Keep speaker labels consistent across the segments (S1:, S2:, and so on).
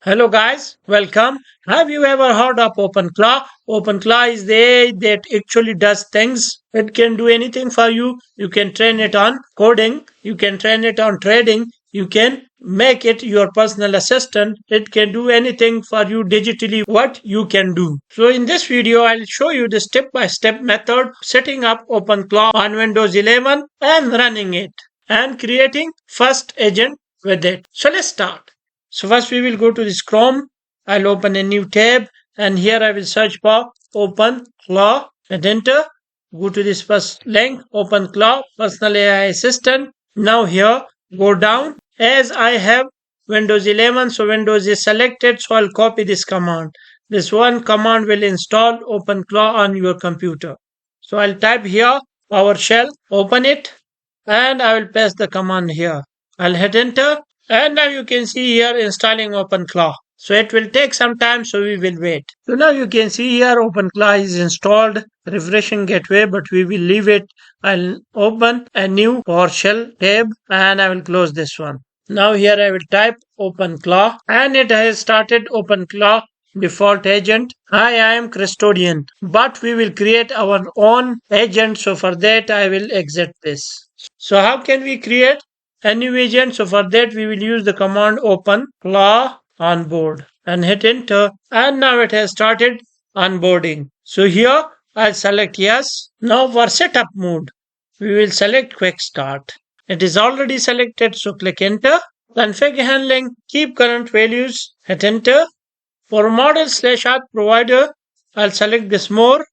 S1: Hello guys, welcome. Have you ever heard of OpenClaw? OpenClaw is the AI that actually does things. It can do anything for you. You can train it on coding, you can train it on trading, you can make it your personal assistant. It can do anything for you digitally what you can do. So in this video, I'll show you the step-by-step method setting up OpenClaw on Windows 11 and running it and creating first agent with it. So let's start. So first we will go to this Chrome. I'll open a new tab and here I will search for OpenClaw and enter. Go to this first link, OpenClaw Personal AI Assistant. Now here go down. As I have Windows 11, so Windows is selected, so I'll copy this command. This one command will install OpenClaw on your computer. So I'll type here PowerShell, open it, and I will paste the command here. I'll hit enter and now you can see here installing OpenClaw. So it will take some time, so we will wait. So now you can see here OpenClaw is installed, refreshing gateway, but we will leave it. I'll open a new PowerShell tab and I will close this one. Now here I will type OpenClaw and it has started OpenClaw default agent. Hi, I am custodian, but we will create our own agent. So for that I will exit this. So how can we create a new agent? So for that we will use the command OpenClaw onboard and hit enter, and now it has started onboarding. So here I'll select yes. Now for setup mode we will select quick start. It is already selected, so click enter. Config handling, keep current values, hit enter. For model/auth provider, I'll select this more,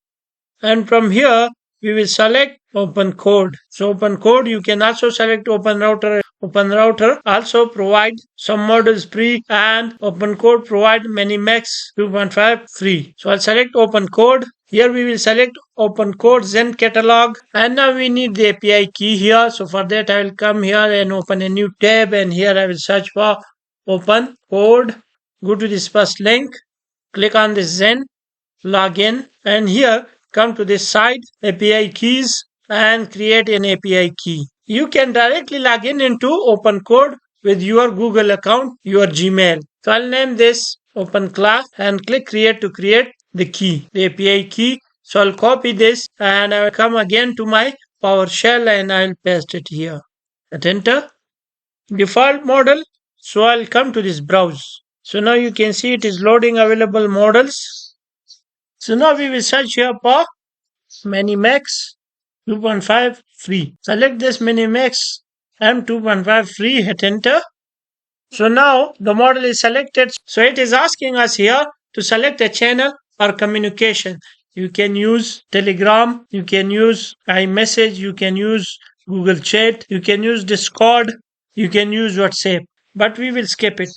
S1: and from here we will select open code. So open code, you can also select open router. Open router also provide some models free, and open code provide many max 2.5 free. So I'll select open code. Here we will select open code Zen catalog, and now we need the API key here. So for that I will come here and open a new tab, and here I will search for open code. Go to this first link, click on this Zen, login, and here come to this side API keys and create an API key. You can directly log in into OpenCode with your Google account, your Gmail. So I'll name this OpenClaw and click create to create the key, the API key. So I'll copy this and I will come again to my PowerShell and I'll paste it here. Hit enter. Default model. So I'll come to this browse. So now you can see it is loading available models. So now we will search here for Minimax 2.5 free. Select this Minimax M2.5 free, hit enter. So now the model is selected. So it is asking us here to select a channel or communication. You can use Telegram, you can use iMessage, you can use Google Chat, you can use Discord, you can use WhatsApp. But we will skip it.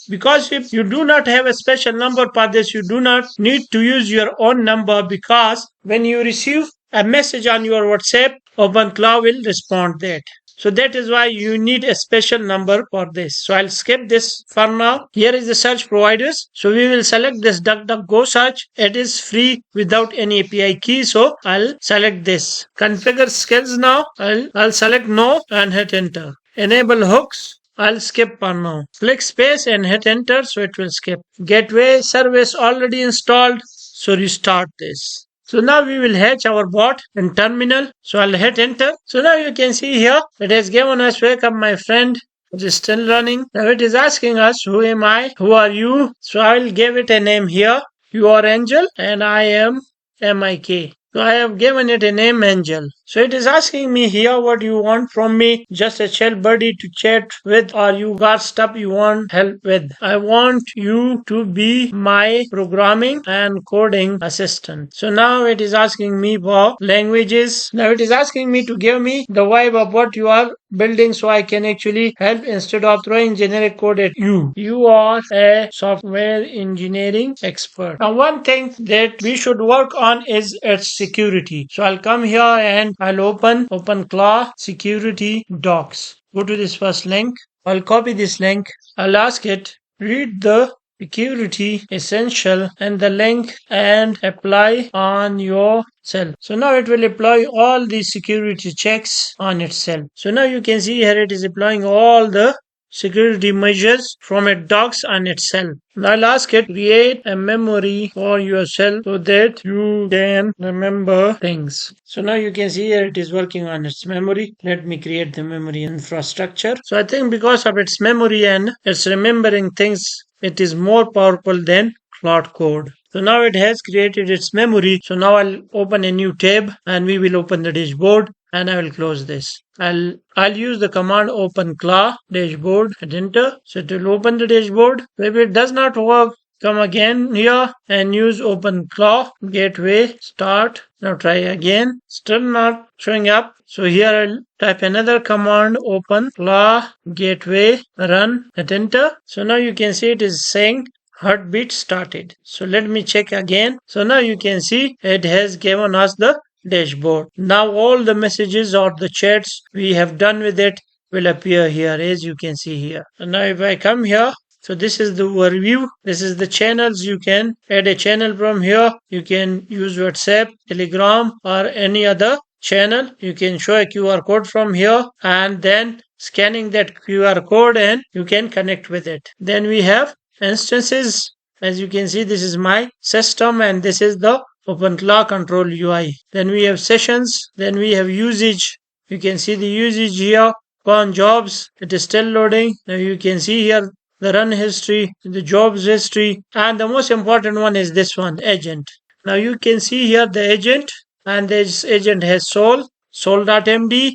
S1: Because if you do not have a special number for this, you do not need to use your own number, because when you receive a message on your WhatsApp, OpenClaw will respond that. So that is why you need a special number for this. So I'll skip this for now. Here is the search providers. So we will select this DuckDuckGo search. It is free without any API key. So I'll select this. Configure skills now. I'll select no and hit enter. Enable hooks. I'll skip for now. Click space and hit enter, so it will skip. Gateway service already installed, so restart this. So now we will hatch our bot in terminal. So I'll hit enter. So now you can see here it has given us wake up my friend. It is still running. Now it is asking us who am I, who are you. So I'll give it a name here. You are Angel and I am MIK. So I have given it a name Angel. So it is asking me here what you want from me. Just a chill buddy to chat with, or you got stuff you want help with. I want you to be my programming and coding assistant. So now it is asking me for languages. Now it is asking me to give me the vibe of what you are building, so I can actually help instead of throwing generic code at you. You are a software engineering expert. Now one thing that we should work on is its security. So I'll come here and I'll open OpenClaw security docs. Go to this first link. I'll copy this link. I'll ask it, read the security essential and the link and apply on yourself. So now it will apply all the security checks on itself. So now you can see here it is applying all the security measures from its docs and itself. Now I'll ask it create a memory for yourself so that you can remember things. So now you can see here it is working on its memory. Let me create the memory infrastructure. So I think because of its memory and its remembering things, it is more powerful than Claude Code. So now it has created its memory. So now I'll open a new tab and we will open the dashboard and I will close this. I'll use the command OpenClaw dashboard and enter. So it will open the dashboard. If it does not work, come again here and use OpenClaw gateway start. Now try again. Still not showing up. So here I'll type another command OpenClaw gateway run and enter. So now you can see it is saying heartbeat started. So let me check again. So now you can see it has given us the dashboard. Now all the messages or the chats we have done with it will appear here as you can see here. And now if I come here, so this is the overview. This is the channels. You can add a channel from here. You can use WhatsApp, Telegram or any other channel. You can show a QR code from here and then scanning that QR code and you can connect with it. Then we have instances. As you can see, this is my system and this is the OpenClaw control UI. Then we have sessions. Then we have usage. You can see the usage here. On jobs, it is still loading. Now you can see here the run history, the jobs history, and the most important one is this one, agent. Now you can see here the agent, and this agent has soul.md.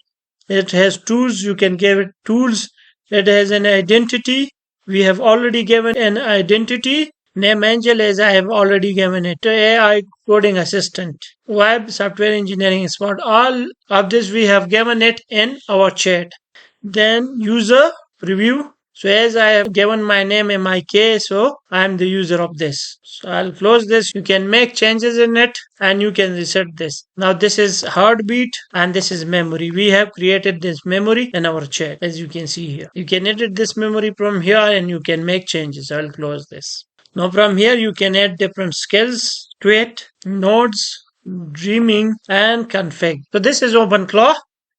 S1: It has tools. You can give it tools. It has an identity. We have already given an identity. Name Angel as I have already given it. AI coding assistant. Web software engineering expert. All of this we have given it in our chat. Then user preview. So as I have given my name MIK, so I am the user of this. So I'll close this. You can make changes in it and you can reset this. Now this is heartbeat and this is memory. We have created this memory in our chat as you can see here. You can edit this memory from here and you can make changes. I'll close this. Now from here you can add different skills to it, nodes, dreaming and config. So this is OpenClaw.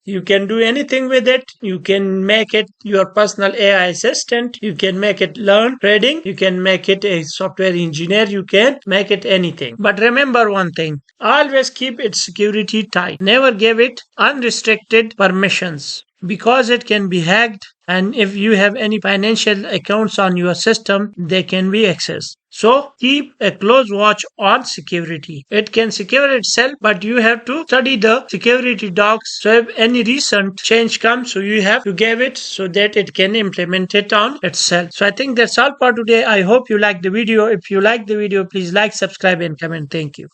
S1: You can do anything with it. You can make it your personal AI assistant. You can make it learn trading. You can make it a software engineer. You can make it anything. But remember one thing. Always keep its security tight. Never give it unrestricted permissions because it can be hacked. And if you have any financial accounts on your system, they can be accessed. So keep a close watch on security. It can secure itself, but you have to study the security docs. So if any recent change comes, so you have to give it so that it can implement it on itself. So I think that's all for today. I hope you like the video. If you like the video, please like, subscribe and comment. Thank you.